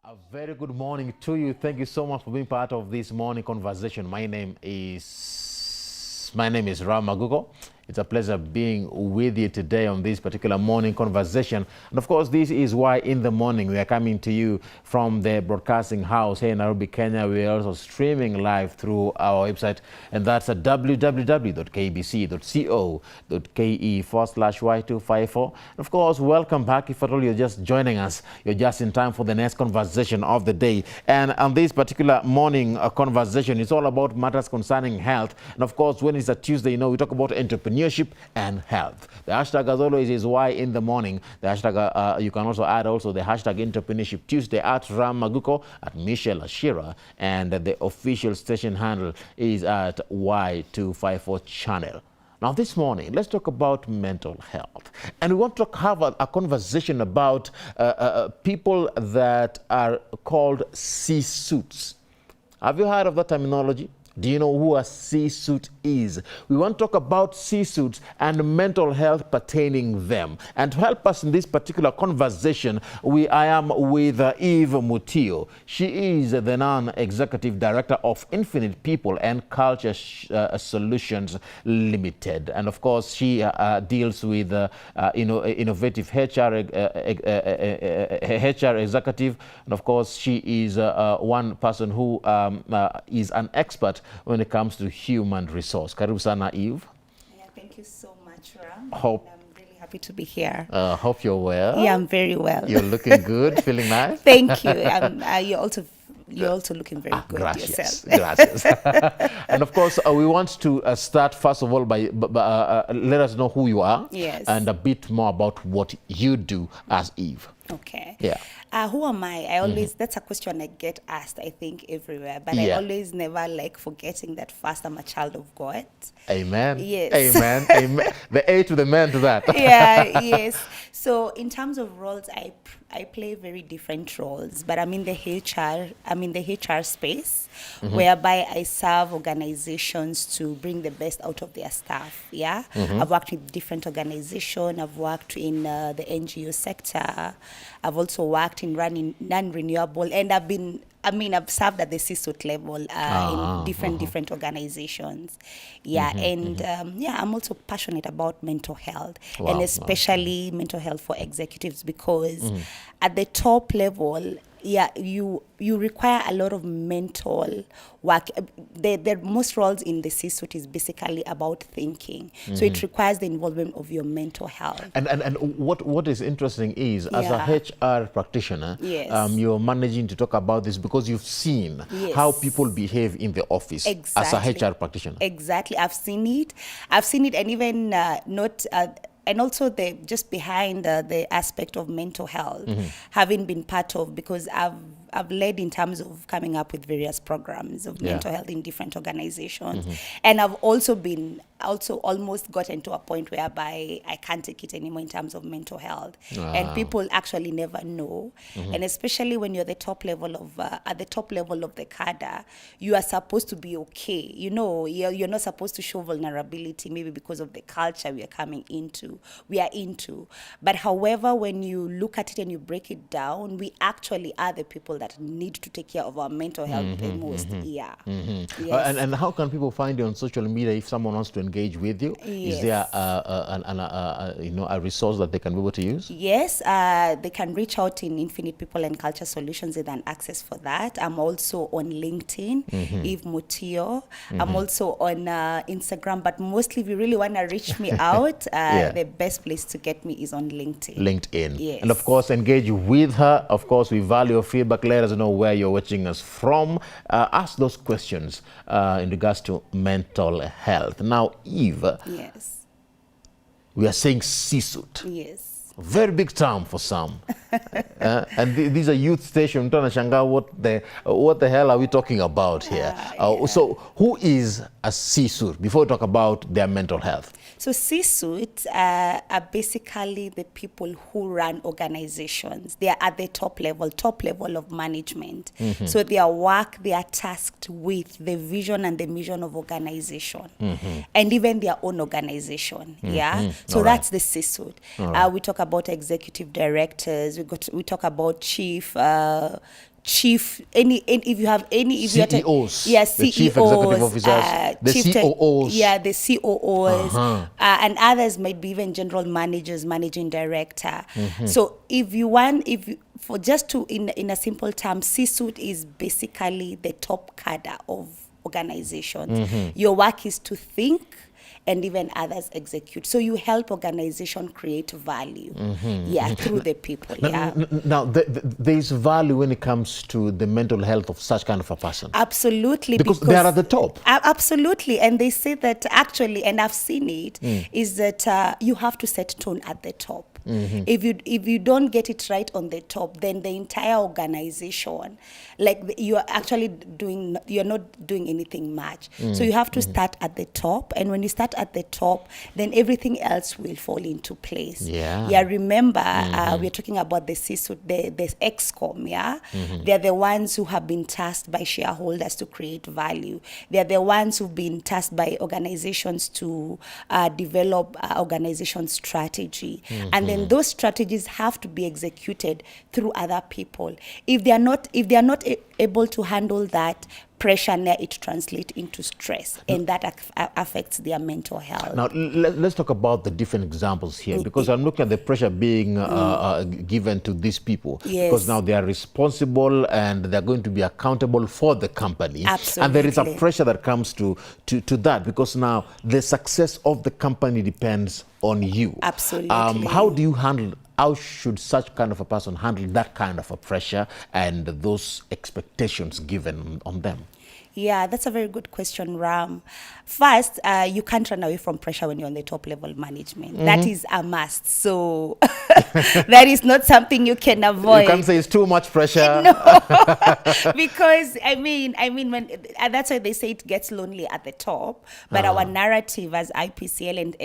A very good morning to you. Thank you so much for being part of this morning conversation. My name is Ram Magugo. It's a pleasure being with you today on this particular morning conversation. And of course, this is why in the morning we are coming to you from the broadcasting house here in Nairobi, Kenya. We are also streaming live through our website, and that's at www.kbc.co.ke/Y254. And of course, welcome back. If at all you're just joining us, you're just in time for the next conversation of the day. And on this particular morning conversation, it's all about matters concerning health. And of course, when it's a Tuesday, we talk about entrepreneurship and health. The hashtag, as always, is why in the morning. The hashtag, you can also add the hashtag Entrepreneurship Tuesday at Ram Maguko, at Michelle Ashira, and the official station handle is at Y254 channel. Now, this morning, let's talk about mental health. And we want to have a conversation about people that are called C-suits. Have you heard of that terminology? Do you know who a C-suit is? We want to talk about C-suits and mental health pertaining them. And to help us in this particular conversation, I am with Eve Mutio. She is the non-executive director of Infinite People and Culture Solutions Limited. And of course, she deals with innovative HR executive. And of course, she is one person who is an expert when it comes to human resource. Karibu sana, Eve. Yeah, thank you so much, Ram. Hope. I'm really happy to be here. Hope you're well. Yeah, I'm very well. You're looking good, feeling nice. Thank you. You're also looking very good gracias, yourself. Gracias. And of course, we want to start first of all by let us know who you are. Yes. And a bit more about what you do as Eve. Okay. Yeah. Who am I? I always, that's a question I get asked, I think, everywhere. But Yeah. I always never like forgetting that first I'm a child of God. Amen. Yes. Amen. Amen. The A to the man to that. Yeah, yes. So in terms of roles, I play very different roles, but I'm in the HR space, whereby I serve organizations to bring the best out of their staff. Yeah, I've worked with different organizations. I've worked in the NGO sector. I've also worked in running non-renewable, and I've served at the C-suite level in different organizations. Yeah, I'm also passionate about mental health, and especially mental health for executives, because at the top level, you require a lot of mental work. The most roles in the C-suite is basically about thinking. So it requires the involvement of your mental health. And what is interesting is, as a HR practitioner, Yes. you're managing to talk about this because you've seen Yes. how people behave in the office as a Exactly. HR practitioner. Exactly. I've seen it, and even and also just behind the aspect of mental health, having been part of, because I've led in terms of coming up with various programs of mental health in different organizations. And I've also almost gotten to a point whereby I can't take it anymore in terms of mental health. And people actually never know. And especially when you're at the top level of the cadre, you are supposed to be okay. You're not supposed to show vulnerability, maybe because of the culture we are into. But however, when you look at it and you break it down, we actually are the people that need to take care of our mental health the most. Yeah. Yes. And how can people find you on social media if someone wants to engage with you? Yes. Is there a resource that they can be able to use? Yes, they can reach out in Infinite People and Culture Solutions with an access for that. I'm also on LinkedIn, Eve Mutio. I'm also on Instagram, but mostly if you really want to reach me out, the best place to get me is on LinkedIn. LinkedIn. Yes. And of course, engage with her. Of course, we value your feedback. Let us know where you're watching us from. Ask those questions in regards to mental health. Now, Eve, Yes. we are saying C-suit. Yes. Very big term for some. And these are youth stations. What the hell are we talking about here? So who is a C-suit before we talk about their mental health? So C-suits are basically the people who run organizations. They are at the top level of management. So their work, they are tasked with the vision and the mission of organization, and even their own organization. So that's the C-suite. We talk about executive directors. We talk about chief if you have any, if CEOs, you're the chief executive officers, the COOs. the COOs, and others might be even general managers, managing director. So if you for just to in a simple term, C-suite is basically the top cadre of organizations. Your work is to think, and even others execute. So you help organization create value, through the people. Now, there's value when it comes to the mental health of such kind of a person. Absolutely. Because they are at the top. Absolutely. And they say that actually, and I've seen it, is that you have to set tone at the top. If you don't get it right on the top, then the entire organization, like you're not doing anything much. So you have to start at the top, and when you start at the top, then everything else will fall into place. Remember, we're talking about the C-suite, the ExCom. They're the ones who have been tasked by shareholders to create value. They're the ones who've been tasked by organizations to develop organization strategy, and then those strategies have to be executed through other people. If they are not able to handle that pressure, it translates into stress, and that affects their mental health. Now, let's talk about the different examples here, because I'm looking at the pressure being given to these people. Because now they are responsible and they're going to be accountable for the company. Absolutely. And there is a pressure that comes to that, because now the success of the company depends on you. Absolutely. How should such kind of a person handle that kind of a pressure and those expectations given on them? Yeah, that's a very good question, Ram. First, you can't run away from pressure when you're on the top level management. That is a must. So that is not something you can avoid. You can't say it's too much pressure. No, because I mean, when that's why they say it gets lonely at the top. But our narrative as IPCL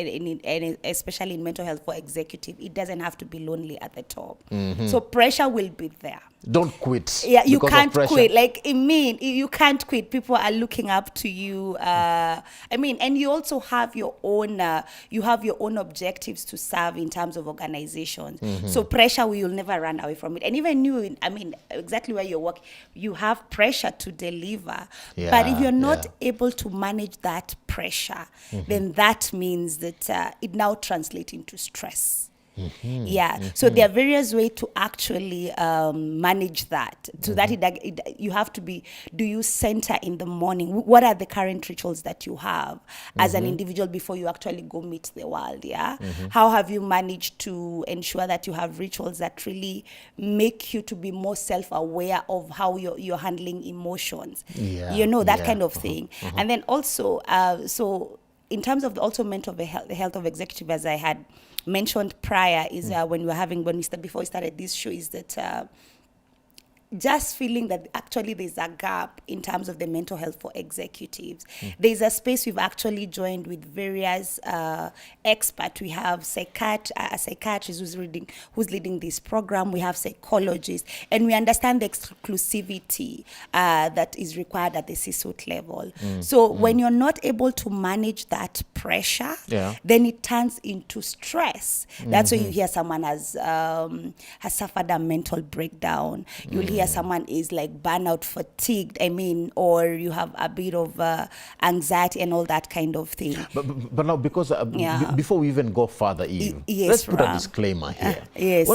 and especially in mental health for executive, it doesn't have to be lonely at the top. So pressure will be there. Don't quit. Yeah, you can't quit. You can't quit. People are looking up to you. And you also have your own. You have your own objectives to serve in terms of organizations. So pressure, you'll never run away from it. And even you, exactly where you work, you have pressure to deliver. But if you're not able to manage that pressure, then that means that it now translates into stress. So there are various ways to actually manage that. So that you have to be, do you center in the morning? What are the current rituals that you have as an individual before you actually go meet the world? How have you managed to ensure that you have rituals that really make you to be more self-aware of how you're handling emotions? That kind of thing. And then also, so in terms of also mental health, the health of executive, as I had mentioned prior, is before we started this show, is that just feeling that actually there's a gap in terms of the mental health for executives. There's a space we've actually joined with various experts. We have a psychiatrist who's leading this program. We have psychologists, and we understand the exclusivity that is required at the C-suite level. So when you're not able to manage that pressure, then it turns into stress. That's why you hear someone has suffered a mental breakdown. You'll hear someone is like burnout, fatigued, or you have a bit of anxiety and all that kind of thing. But now, because before we even go further, Eve, let's put a disclaimer here.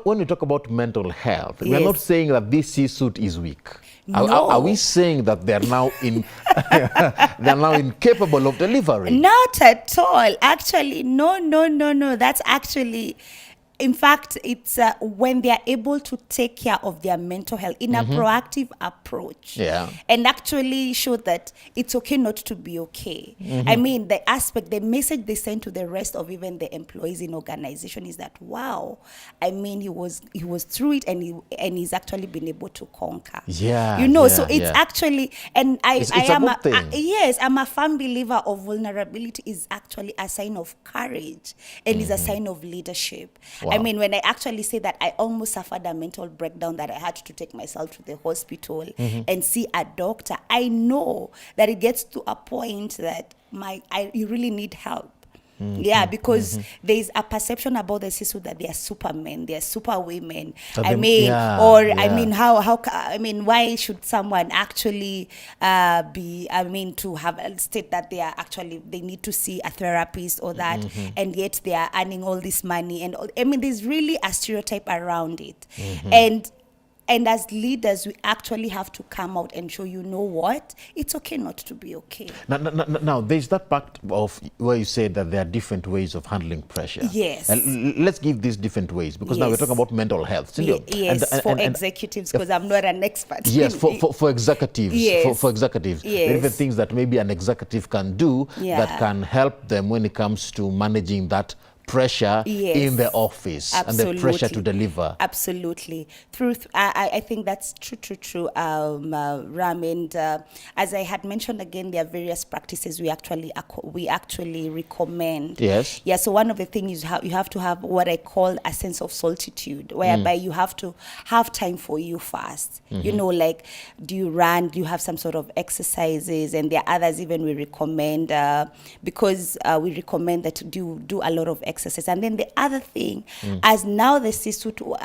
When we talk about mental health, we are not saying that this C-suite is weak. No. Are we saying that they're now incapable of delivering? Not at all. Actually, no. That's actually, in fact, it's when they are able to take care of their mental health in a proactive approach, and actually show that it's okay not to be okay. The message they send to the rest of even the employees in organization is that, wow, he was through it, and he's actually been able to conquer. So it's actually, and I'm a firm believer of vulnerability is actually a sign of courage and is a sign of leadership. Wow. When I actually say that I almost suffered a mental breakdown, that I had to take myself to the hospital and see a doctor, I know that it gets to a point that you really need help. Yeah, because there's a perception about the CISO that they are supermen, they are super women. I mean, why should someone actually to have a state that they need to see a therapist or that, and yet they are earning all this money and all, there's really a stereotype around it, and as leaders, we actually have to come out and show, you know what, it's okay not to be okay. Now there's that part of where you say that there are different ways of handling pressure. Yes. And let's give these different ways, because now we're talking about mental health. Yes, for executives, because I'm not an expert. Yes, for executives. Yes. For executives. Yes. There are even things that maybe an executive can do that can help them when it comes to managing that pressure in the office. Absolutely. And the pressure to deliver. Absolutely. I think that's true, Ram. And as I had mentioned again, there are various practices we actually recommend. Yes. Yeah. So one of the things you have to have what I call a sense of solitude, whereby you have to have time for you first. Like, do you run? Do you have some sort of exercises? And there are others even we recommend because we recommend that you do a lot of exercise. And then the other thing, as now the CISO,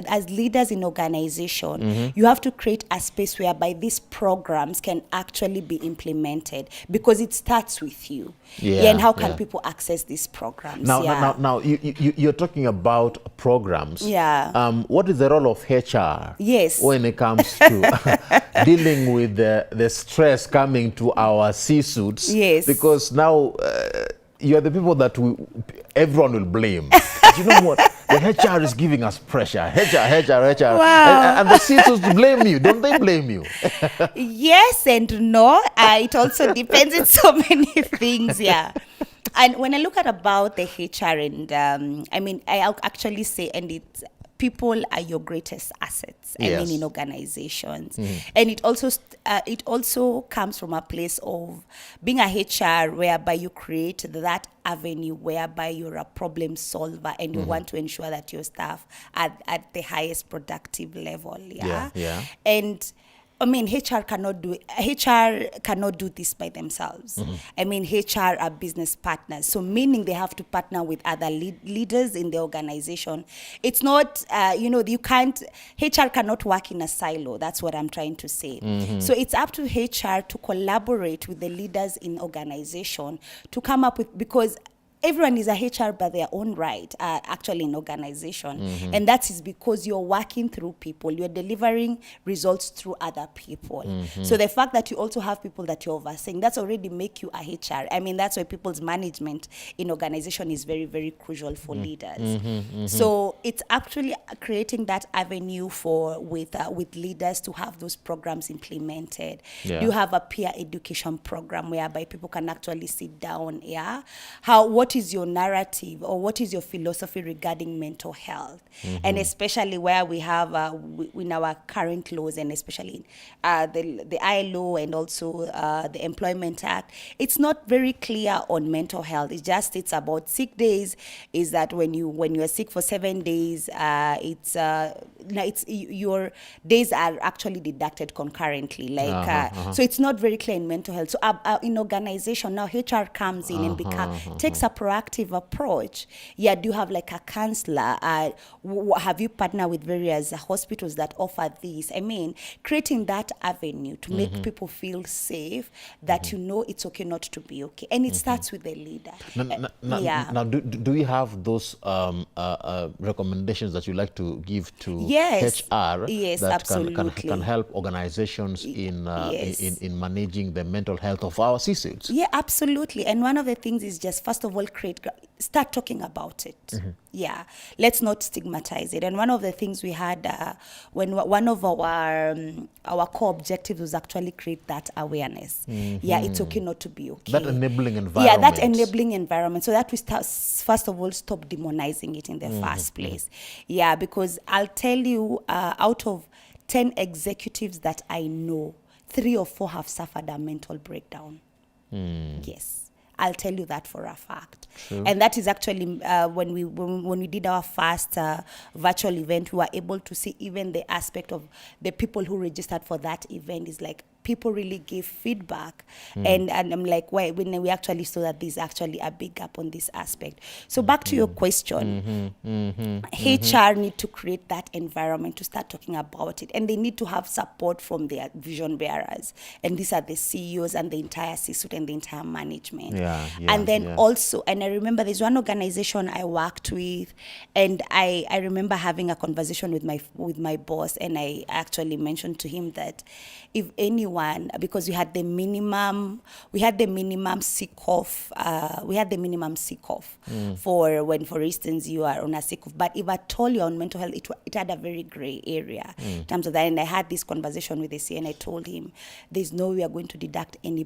as leaders in organization, you have to create a space whereby these programs can actually be implemented, because it starts with you. And how can people access these programs? Now you're talking about programs. What is the role of HR? Yes. When it comes to dealing with the stress coming to our C-suits? Yes. Because now you're the people that everyone will blame. But you know what? The HR is giving us pressure. HR. Wow. And the C-suits blame you. Don't they blame you? Yes and no. It also depends on so many things, And when I look at about the HR, and I'll actually say, and it's, people are your greatest assets. In organizations, and it also comes from a place of being a HR, whereby you create that avenue whereby you're a problem solver and you want to ensure that your staff are at the highest productive level. And HR cannot do this by themselves. HR are business partners, so meaning they have to partner with other leaders in the organization. It's not, you can't. HR cannot work in a silo. That's what I'm trying to say. So it's up to HR to collaborate with the leaders in organization to come up with, because everyone is a HR by their own right, actually in organization. And that is because you're working through people. You're delivering results through other people. So the fact that you also have people that you're overseeing, that's already make you a HR. That's why people's management in organization is very, very crucial for leaders. So it's actually creating that avenue with leaders to have those programs implemented. You have a peer education program whereby people can actually sit down, what is your narrative or what is your philosophy regarding mental health? And especially where we have in our current laws, and especially the ILO and also the Employment Act, it's not very clear on mental health. It's about sick days. Is that when you are sick for 7 days, your days are actually deducted concurrently. So it's not very clear in mental health. So in organization now, HR comes in and takes a proactive approach. Do you have like a counselor? Have you partnered with various hospitals that offer this? Creating that avenue to make people feel safe, that it's okay not to be okay. And it starts with the leader. Now, do we have those recommendations that you like to give to HR that can help organizations in managing the mental health of our C-suits? Yeah, absolutely. And one of the things is just, first of all, start talking about it. Let's not stigmatize it. And one of the things we had when one of our core objectives was actually create that awareness. It's okay not to be okay. That enabling environment. That enabling environment. So that we first of all stop demonizing it in the first place. Because I'll tell you, out of 10 executives that I know, 3 or 4 have suffered a mental breakdown. Yes. I'll tell you that for a fact. True. And that is actually when we did our first virtual event, we were able to see even the aspect of the people who registered for that event is like people really give feedback. And I'm like, why? When we actually saw that there's actually a big gap on this aspect. So back to your question, HR need to create that environment to start talking about it. And they need to have support from their vision bearers. And these are the CEOs and the entire C-suite and the entire management. And then also, and I remember there's one organization I worked with, and I remember having a conversation with my boss, and I actually mentioned to him that if anyone, because we had the minimum sick off, for when, for instance, you are on a sick off. But if at all you're on mental health, it had a very gray area in terms of that. And I had this conversation with the CEO, and I told him, there's no way we are going to deduct any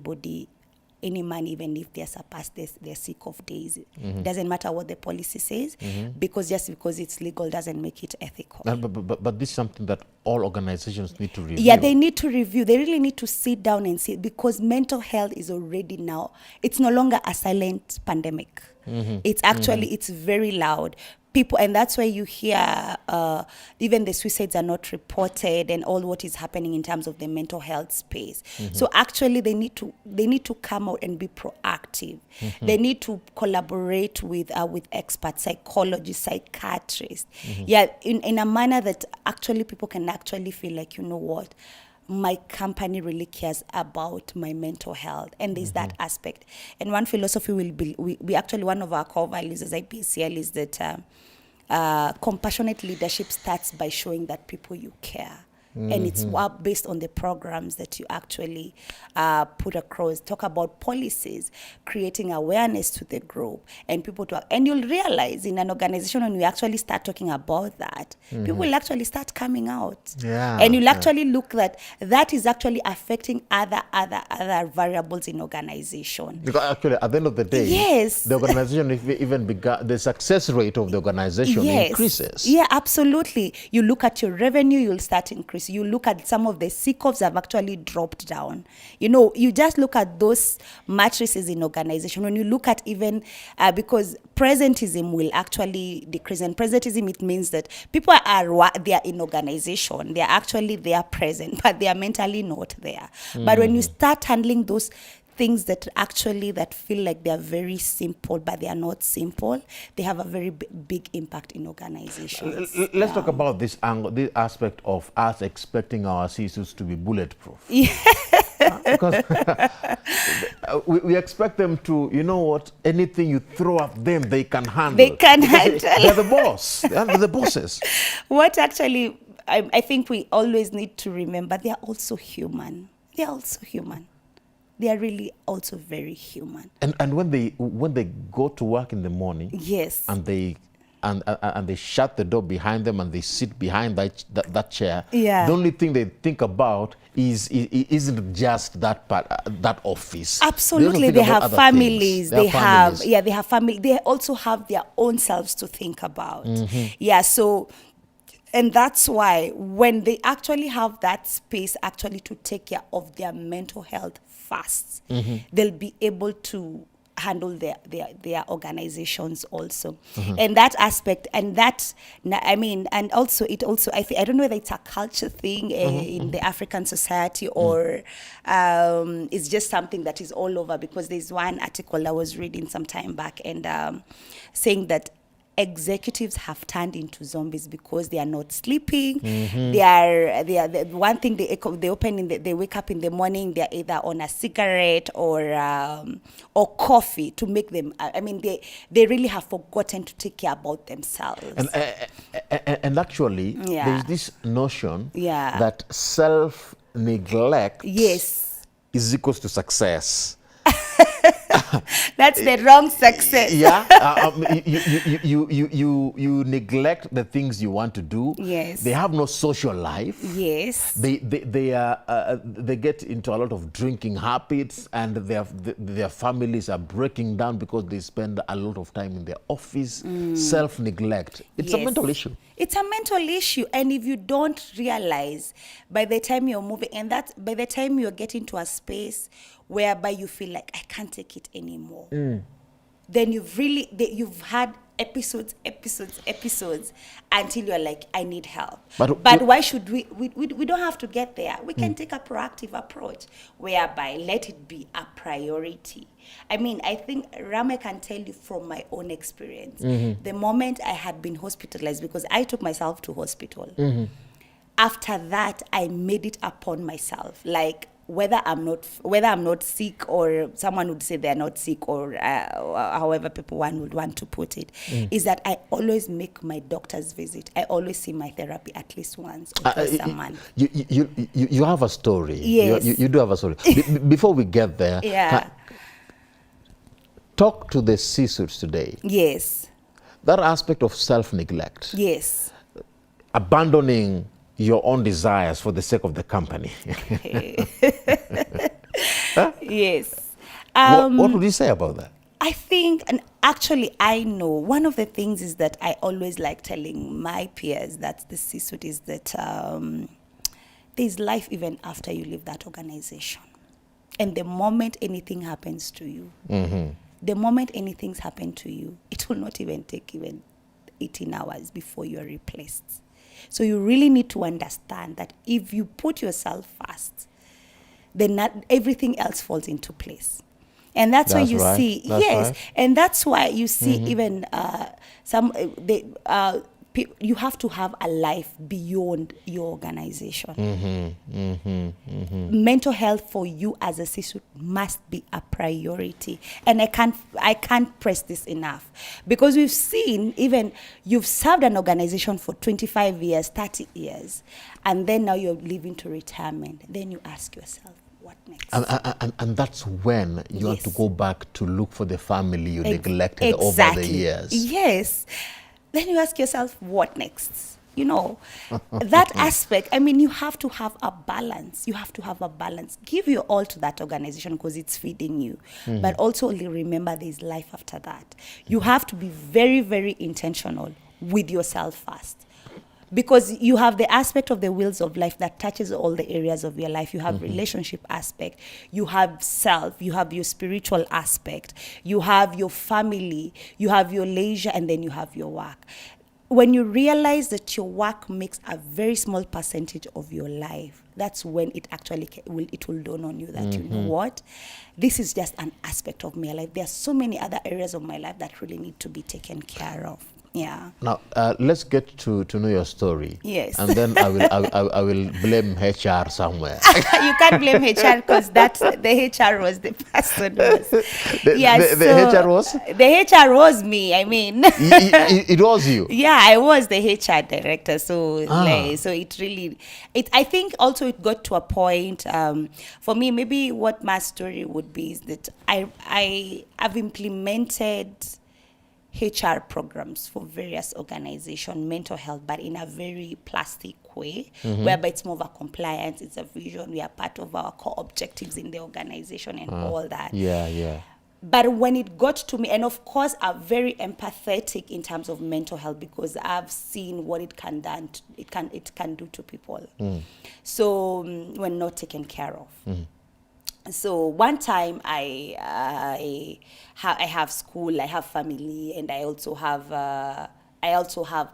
money, even if they surpass their sick off days. Doesn't matter what the policy says, because it's legal doesn't make it ethical. But this is something that all organizations need to review. Yeah, they need to review. They really need to sit down and see, because mental health is already now, it's no longer a silent pandemic. It's actually, it's very loud. People, and that's why you hear even the suicides are not reported, and all what is happening in terms of the mental health space. So actually, they need to come out and be proactive. They need to collaborate with experts, psychologists, psychiatrists. In a manner that actually people can actually feel like, you know what, my company really cares about my mental health, and there's that aspect. And one philosophy will be, we actually, one of our core values as IPCL is that compassionate leadership starts by showing that people you care. And it's based on the programs that you actually put across. Talk about policies, creating awareness to the group, and people and you'll realize in an organization, when we actually start talking about that, people will actually start coming out. And you'll actually look that is actually affecting other variables in organization. Because actually, at the end of the day, the organization even the success rate of the organization increases. Yeah, absolutely. You look at your revenue, you'll start increasing. You look at some of the sick-offs have actually dropped down. You know, you just look at those matrices in organization. When you look at even, because presentism will actually decrease. And presentism, it means that people they are in organization. They are present, but they are mentally not there. But when you start handling those things that feel like they are very simple, but they are not simple, they have a very big impact in organizations. Let's talk about this angle, this aspect of us expecting our CISOs to be bulletproof. Because we expect them to, you know what, anything you throw at them, they can handle. They can handle. They're the boss. They're the bosses. What actually, I think we always need to remember, they are also human. They are also human. They are really also very human. And when they go to work in the morning, and they shut the door behind them and they sit behind that chair, the only thing they think about isn't just that part, that office. Absolutely, they have families. They have family. They also have their own selves to think about. So. And that's why when they actually have that space actually to take care of their mental health first, they'll be able to handle their organizations also. And that aspect, and that, I mean, and also I don't know whether it's a culture thing in the African society or it's just something that is all over, because there's one article I was reading some time back and saying that executives have turned into zombies because they are not sleeping. They are one thing they open they wake up in the morning, they're either on a cigarette or coffee to make them. I mean, they really have forgotten to take care about themselves. And actually, there's this notion that self-neglect is equals to success. That's the wrong success. You neglect the things you want to do. They have no social life. They get into a lot of drinking habits, and their families are breaking down because they spend a lot of time in their office. Self-neglect. It's a mental issue. It's a mental issue, and if you don't realize, by the time you're moving, and by the time you're getting to a space whereby you feel like I can't take it anymore, then you've had episodes until you're like, I need help. But Why should we don't have to get there. We can take a proactive approach whereby let it be a priority. I mean, I think Rame can tell you from my own experience, the moment I had been hospitalized, because I took myself to hospital, after that, I made it upon myself, like, whether I'm not sick, or someone would say they're not sick, or however one would want to put it, is that I always make my doctor's visit. I always see my therapy at least once or twice a month. You have a story. Yes. You do have a story. Before we get there, Yeah. Talk to the C-suits today. Yes. That aspect of self-neglect. Yes. Abandoning your own desires for the sake of the company. Yes. What would you say about that? I think, and actually I know, one of the things is that I always like telling my peers, that the C-suite, is that there's life even after you leave that organization. And the moment anything happens to you, the moment anything's happened to you, it will not even take 18 hours before you're replaced. So you really need to understand that if you put yourself first, then everything else falls into place. And that's why you see, and that's why you see even you have to have a life beyond your organization. Mental health for you as a C-suite must be a priority. And I can't press this enough, because we've seen, even you've served an organization for 25 years, 30 years, and then now you're leaving to retirement. Then you ask yourself, what next? And that's when you have to go back to look for the family you neglected over the years. Yes. Then you ask yourself, what next? You know, that aspect, I mean, you have to have a balance. You have to have a balance. Give your all to that organization because it's feeding you. But also remember there's life after that. You have to be very, very intentional with yourself first. Because you have the aspect of the wheels of life that touches all the areas of your life. You have relationship aspect, you have self, you have your spiritual aspect, you have your family, you have your leisure, and then you have your work. When you realize that your work makes a very small percentage of your life, that's when it actually will dawn on you that, you know what, this is just an aspect of my life. There are so many other areas of my life that really need to be taken care of. Yeah. Now, let's get to know your story. Yes. And then I will blame HR somewhere. You can't blame HR because the HR was the person who was. The HR was? The HR was me, I mean. It was you? Yeah, I was the HR director. So so it really, I think also it got to a point, for me, maybe what my story would be is that I've implemented HR programs for various organizations, mental health, but in a very plastic way, whereby it's more of a compliance, it's a vision, we are part of our core objectives in the organization and all that. Yeah. But when it got to me, and of course I'm very empathetic in terms of mental health because I've seen what it can do to people. So when not taken care of. So one time I have school, I have family, and I also have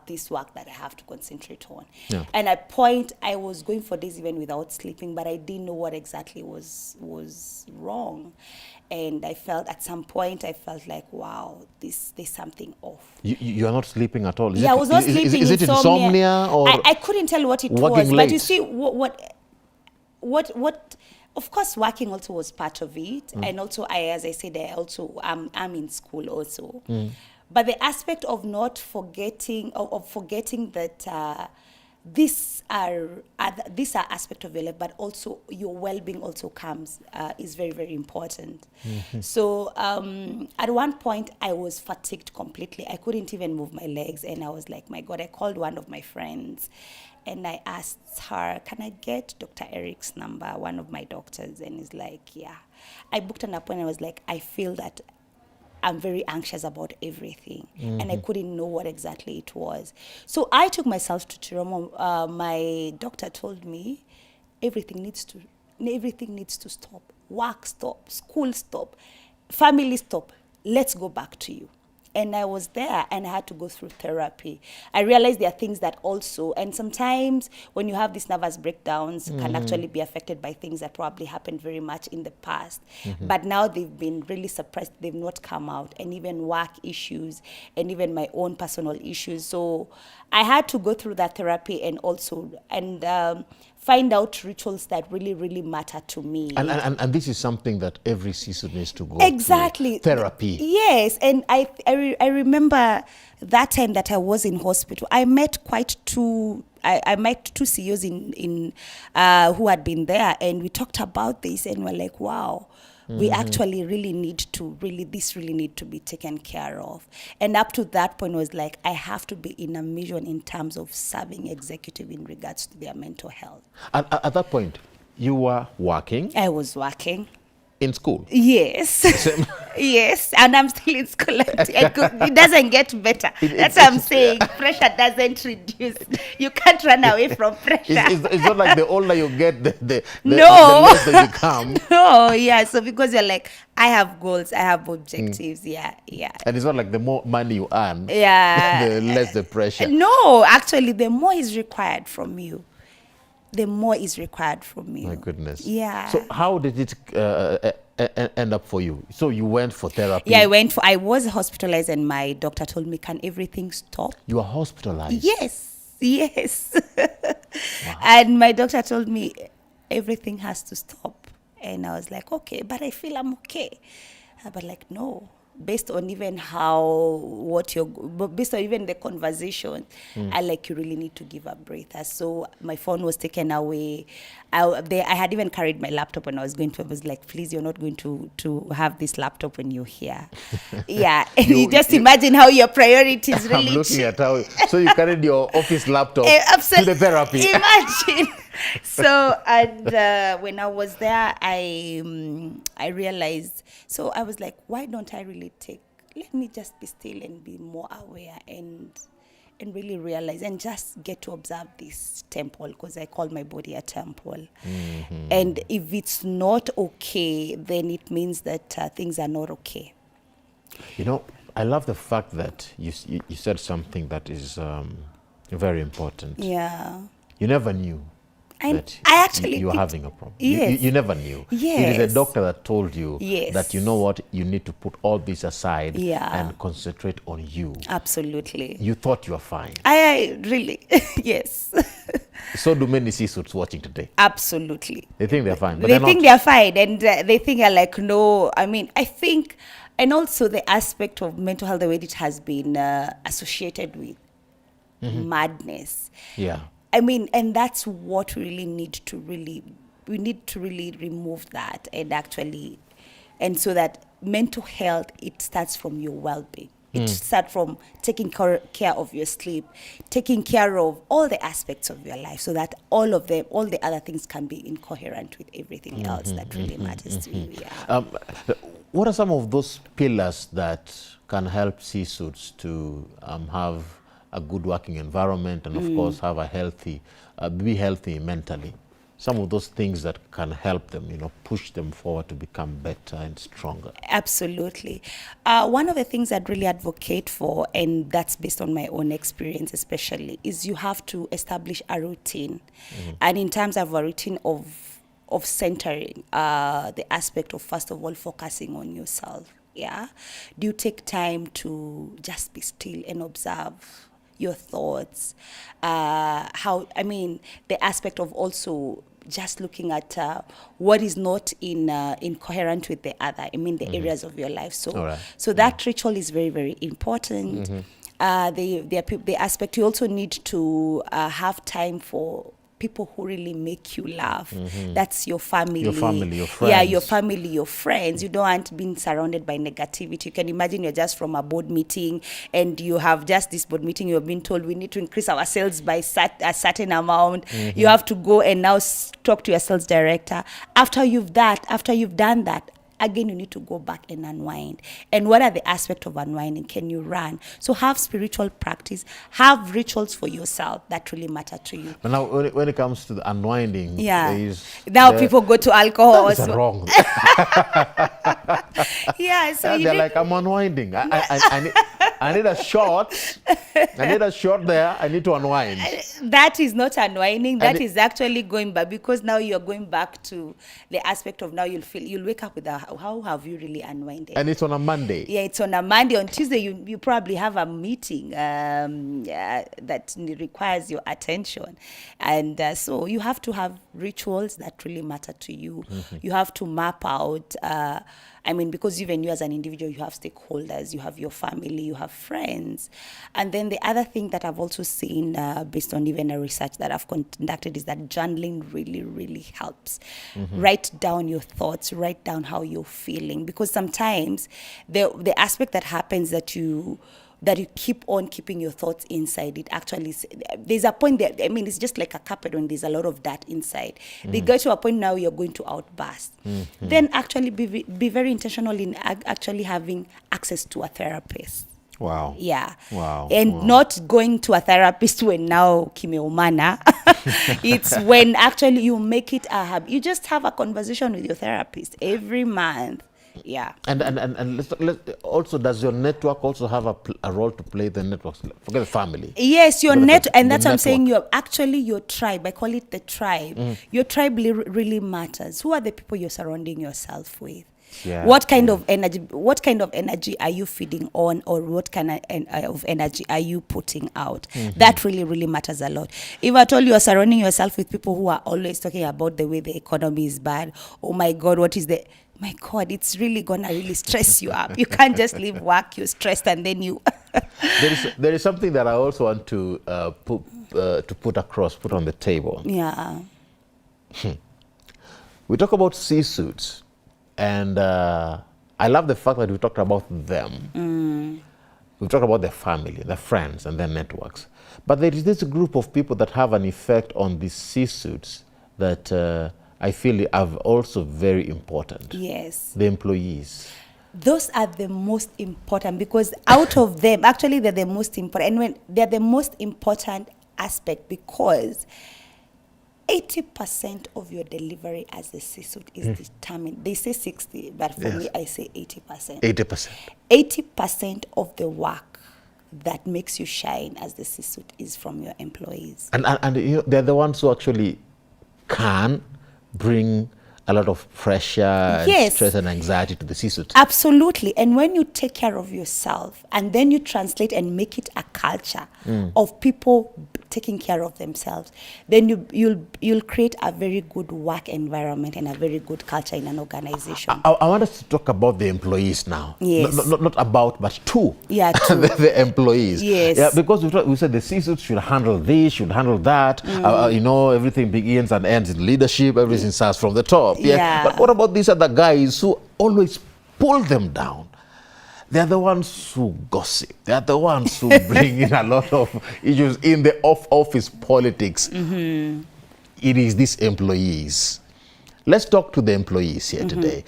this work that I have to concentrate on. Yeah. And at point I was going for days even without sleeping, but I didn't know what exactly was wrong. And at some point I felt like, wow, there's something off. You are not sleeping at all? I was not sleeping. Is it insomnia or I couldn't tell what it was. Late? But you see what of course, working also was part of it. And also, as I said, I'm in school also. But the aspect of not forgetting, of forgetting that these are aspects of your life, but also your well-being also comes, is very, very important. So at one point, I was fatigued completely. I couldn't even move my legs. And I was like, my God, I called one of my friends. And I asked her, can I get Dr. Eric's number, one of my doctors? And he's like, yeah. I booked an appointment. I was like, I feel that I'm very anxious about everything. And I couldn't know what exactly it was. So I took myself to Chiromo. My doctor told me, everything needs to stop. Work stop, school stop, family stop. Let's go back to you. And I was there and I had to go through therapy. I realized there are things that also, and sometimes when you have these nervous breakdowns, can actually be affected by things that probably happened very much in the past. But now they've been really suppressed, they've not come out, and even work issues and even my own personal issues. So I had to go through that therapy and also, find out rituals that really, really matter to me. And this is something that every CISO needs to go Exactly. through. Therapy. Yes, and I remember that time that I was in hospital. I met I met two CEOs in who had been there, and we talked about this, and we're like, wow. We actually really need to this really need to be taken care of. And up to that point was like, I have to be in a mission in terms of serving executive in regards to their mental health. At that point, you were working I was working. in school. Yes. Yes. And I'm still in school. It doesn't get better. That's what I'm saying. Pressure doesn't reduce. You can't run away from pressure. It's not like the older you get, the No. less that you come. No, yeah. So because you're like, I have goals, I have objectives. Yeah. And it's not like the more money you earn, Yeah. the less the pressure. No, actually, the more is required from you. The more is required from you. My goodness. Yeah. So how did it end up for you? So you went for therapy. Yeah, I was hospitalized, and my doctor told me, can everything stop? You were hospitalized. Yes. Wow. And my doctor told me everything has to stop. And I was like, okay, but I feel I'm okay. But like, no. Based on even based on even the conversation, I like, you really need to give a breather. So my phone was taken away. I had even carried my laptop when I was like, please, you're not going to have this laptop when you're here. Yeah. And you just imagine how your priorities really I'm looking at how, so you carried your office laptop to the therapy. Imagine. So, and when I was there, I realized, so I was like, why don't I really let me just be still and be more aware and really realize and just get to observe this temple, because I call my body a temple. And if it's not okay, then it means that things are not okay. You know, I love the fact that you said something that is very important. Yeah. You never knew that I actually you were having a problem. Yes. You never knew. Yes. It is a doctor that told you Yes. that, you know what, you need to put all this aside Yeah. and concentrate on you. Absolutely. You thought you were fine. I really, yes. So do many CISOs watching today. Absolutely. They think they're fine, but They they're think not. they're fine, and they think are like, no. I mean, I think, and also the aspect of mental health, the way it has been associated with madness. Yeah. I mean, and that's what we really need to really remove that, and actually, and so that mental health, it starts from your well-being. It starts from taking care of your sleep, taking care of all the aspects of your life, so that all the other things can be incoherent with everything else that really matters to you. Yeah. What are some of those pillars that can help CISOs to have a good working environment and, of course, have be healthy mentally? Some of those things that can help them, push them forward to become better and stronger. Absolutely. One of the things I'd really advocate for, and that's based on my own experience especially, is you have to establish a routine. And in terms of a routine of centering, the aspect of, first of all, focusing on yourself. Yeah. Do you take time to just be still and observe your thoughts? The aspect of also just looking at what is not incoherent with the other. I mean, the areas of your life. So that ritual is very, very important. The aspect, you also need to have time for people who really make you laugh. That's your family. Your family, your friends. Yeah, your family, your friends. You don't want being surrounded by negativity. You can imagine you're just from a board meeting, and you have just this board meeting, you've been told we need to increase our sales by a certain amount. You have to go and now talk to your sales director. After you've done that, again, you need to go back and unwind. And what are the aspects of unwinding? Can you run? So have spiritual practice, have rituals for yourself that really matter to you. But now, when it comes to the unwinding, people go to alcohol. That's wrong. Yeah, so they're like, I'm unwinding. I I need a shot. I need a shot there. I need to unwind. That is not unwinding. That And is actually going back, because now you're going back to the aspect of now you'll wake up with how have you really unwinded? And it's on a Monday. Yeah, it's on a Monday. On Tuesday, you probably have a meeting that requires your attention. And so you have to have rituals that really matter to you. You have to map out, because even you as an individual, you have stakeholders, you have your family, you have friends. And then the other thing that I've also seen, based on even a research that I've conducted, is that journaling really, really helps. Write down your thoughts, write down how you're feeling, because sometimes the aspect that happens that you keep on keeping your thoughts inside, it actually, there's a point there, it's just like a carpet when there's a lot of that inside. They get to a point now you're going to outburst. Then actually be very intentional in actually having access to a therapist. Wow. Yeah. Wow. And not going to a therapist when now kimeumana. It's when actually you make it a habit. You just have a conversation with your therapist every month. Yeah. And let's also, does your network also have a role to play? The networks, forget the family. Yes, your net, and that's what I'm network. saying. You're actually your tribe. I call it the tribe. Your tribe really matters. Who are the people you're surrounding yourself with? Yeah, what kind of energy? What kind of energy are you feeding on, or what kind of energy are you putting out? That really matters a lot. If at all you are surrounding yourself with people who are always talking about the way the economy is bad, oh my God, my God, it's really gonna really stress you up. You can't just leave work, you're stressed, and then you. there is something that I also want to put on the table. Yeah. We talk about C-suits, and I love the fact that we talked about them. We talked about their family, their friends, and their networks. But there is this group of people that have an effect on these C-suits that I feel are also very important. Yes. The employees. Those are the most important, because out of them, actually they're the most important. And when they're the most important aspect, because 80% of your delivery as a C-suite is determined. They say 60, but for me, I say 80%. 80%. 80% of the work that makes you shine as the C-suite is from your employees. And they're the ones who actually can bring a lot of pressure and stress and anxiety to the C-suite. Absolutely. And when you take care of yourself and then you translate and make it a culture of people taking care of themselves, then you'll create a very good work environment and a very good culture in an organization. I want us to talk about the employees now. Yes. Not about, but to. Yeah, to. the employees. Yes. Yeah, because we said the C-suite should handle this, should handle that. Everything begins and ends in leadership. Everything starts from the top. Yeah. But what about these other guys who always pull them down? They're the ones who gossip. They're the ones who bring in a lot of issues in the off-office politics. It is these employees. Let's talk to the employees here today.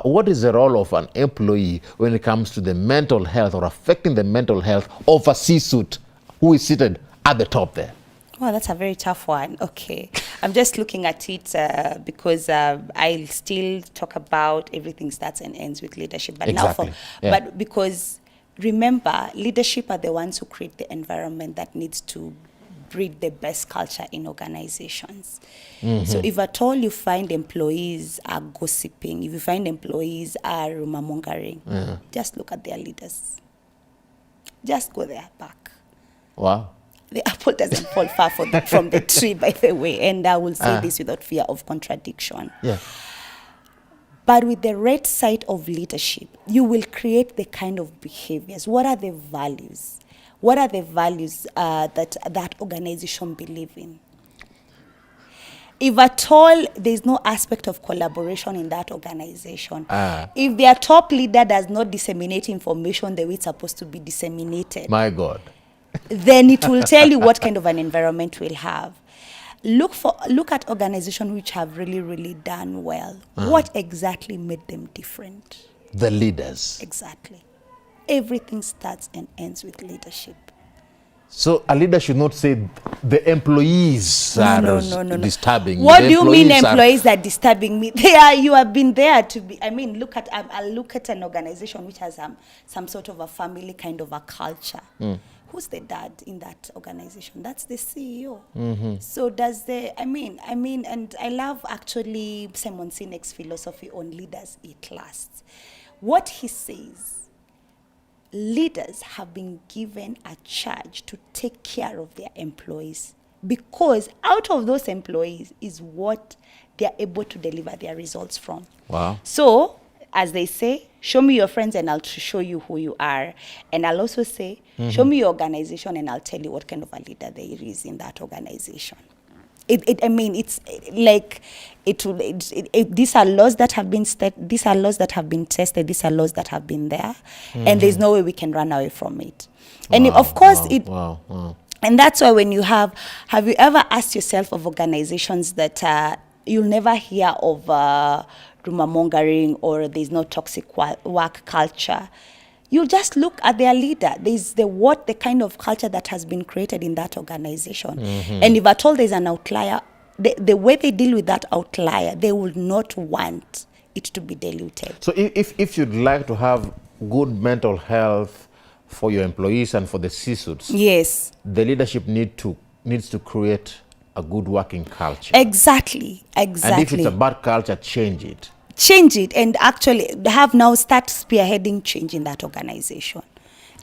What is the role of an employee when it comes to the mental health or affecting the mental health of a C-suite who is seated at the top there? Well, that's a very tough one. Okay. I'm just looking at it because I'll still talk about everything starts and ends with leadership. But exactly. But because remember, leadership are the ones who create the environment that needs to breed the best culture in organizations. So if at all you find employees are gossiping, if you find employees are rumor-mongering, just look at their leaders. Just go there back. Wow. The apple doesn't fall far from the tree, by the way, and I will say this without fear of contradiction. Yeah. But with the right side of leadership, you will create the kind of behaviors. What are the values? What are the values that organization believe in? If at all there's no aspect of collaboration in that organization, if their top leader does not disseminate information the way it's supposed to be disseminated, my God, then it will tell you what kind of an environment we'll have. Look at organizations which have really done well. What exactly made them different? The leaders. Exactly. Everything starts and ends with leadership. So a leader should not say the employees are No. disturbing me. What The do you mean employees are- employees are disturbing me? They are. You have been there to be. I mean, look at. I'll look at an organization which has some sort of a family kind of a culture. Who's the dad in that organization? That's the CEO. So does the. I mean, and I love actually Simon Sinek's philosophy on leaders eat last. What he says. Leaders have been given a charge to take care of their employees because out of those employees is what they are able to deliver their results from. Wow. So, as they say, show me your friends and I'll show you who you are. And I'll also say, show me your organization and I'll tell you what kind of a leader there is in that organization. It's like these are laws that have been these are laws that have been tested. These are laws that have been there, and there's no way we can run away from it. And of course, and that's why when you have you ever asked yourself of organizations that you'll never hear of rumor mongering or there's no toxic work culture? You just look at their leader. There's the kind of culture that has been created in that organization. And if at all there's an outlier, the way they deal with that outlier, they will not want it to be diluted. So if you'd like to have good mental health for your employees and for the C-suits, yes, the leadership needs to create a good working culture. Exactly. And if it's a bad culture, change it. Change it and actually start spearheading change in that organization.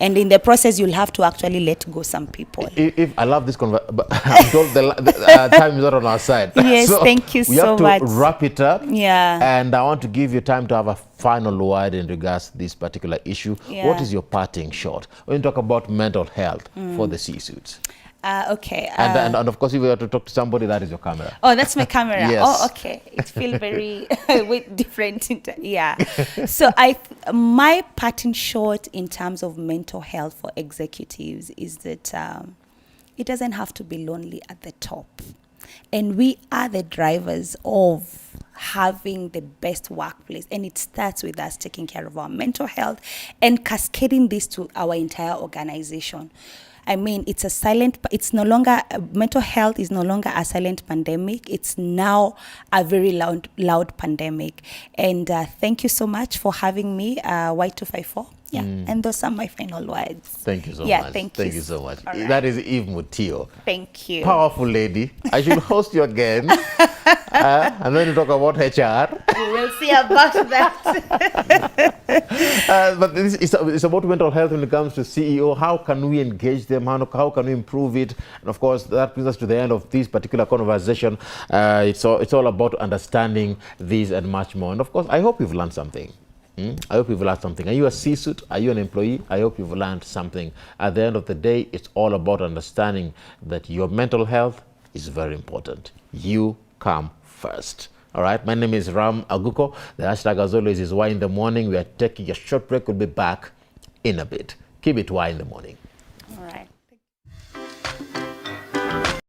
And in the process, you'll have to actually let go some people. If I love this conversation, but I'm told the time is not on our side. Yes, so thank you so much. We have to wrap it up. Yeah. And I want to give you time to have a final word in regards to this particular issue. Yeah. What is your parting shot when you talk about mental health for the C-suits? Okay. And of course, if you have to talk to somebody, that is your camera. Oh, that's my camera. Yes. Oh, okay. It feels very different. Yeah. So my parting shot in terms of mental health for executives is that it doesn't have to be lonely at the top. And we are the drivers of having the best workplace. And it starts with us taking care of our mental health and cascading this to our entire organization. I mean, it's no longer, mental health is no longer a silent pandemic. It's now a very loud pandemic. And thank you so much for having me, Y254. Yeah, and those are my final words. Thank you so much. Yeah, thank you so much. Right. That is Eve Mutio. Thank you. Powerful lady. I should host you again. And then you talk about HR. We will see about that. But it's about mental health when it comes to CEO. How can we engage them? How can we improve it? And of course, that brings us to the end of this particular conversation. It's all about understanding these and much more. And of course, I hope you've learned something. I hope you've learned something. Are you a C-suit? Are you an employee? I hope you've learned something. At the end of the day, it's all about understanding that your mental health is very important. You come first. All right. My name is Ram Aguko. The hashtag, as always, is Why in the Morning. We are taking a short break. We'll be back in a bit. Keep it Why in the Morning. All right.